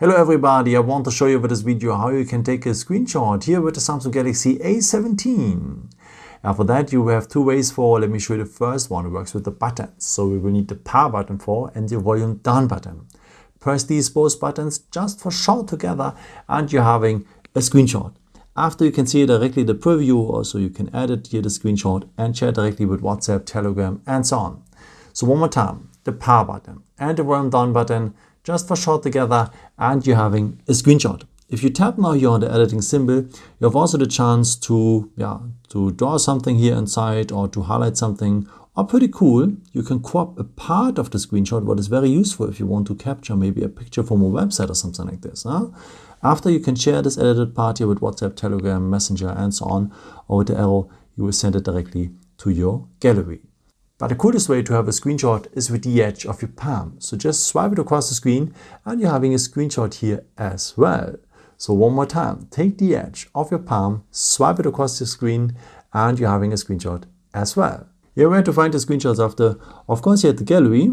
Hello everybody, I want to show you with this video how you can take a screenshot here with the Samsung Galaxy A17. And for that you have two ways for. Let me show you the first one. It works with the buttons. So we will need the power button for and the volume down button. Press these both buttons just for short together and you're having a screenshot. After you can see directly the preview, also you can edit here the screenshot and share directly with WhatsApp, Telegram and so on. So one more time, the power button and the volume down button just for short together and you're having a screenshot. If you tap now here on the editing symbol, you have also the chance to draw something here inside or to highlight something. Or pretty cool, you can crop a part of the screenshot, what is very useful if you want to capture maybe a picture from a website or something like this. Huh? After you can share this edited part here with WhatsApp, Telegram, Messenger and so on, or with the arrow, you will send it directly to your gallery. But the coolest way to have a screenshot is with the edge of your palm. So just swipe it across the screen and you're having a screenshot here as well. So one more time, take the edge of your palm, swipe it across the screen and you're having a screenshot as well. Here where to find the screenshots after, of course here at the gallery.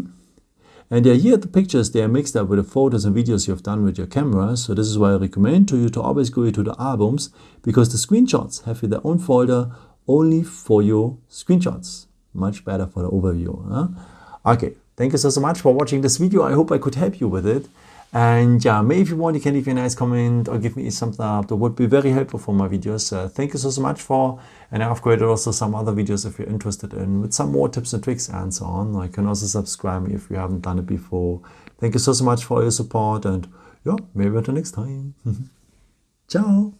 And here the pictures, they are mixed up with the photos and videos you have done with your camera. So this is why I recommend to you to always go to the albums, because the screenshots have their own folder only for your screenshots. Much better for the overview. Huh? Okay, thank you so much for watching this video. I hope I could help you with it. And yeah, maybe if you want, you can leave me a nice comment or give me a thumbs up. That would be very helpful for my videos. Thank you so much for, and I've created also some other videos if you're interested in, with some more tips and tricks and so on. You can also subscribe if you haven't done it before. Thank you so much for your support and yeah, maybe until next time. Ciao.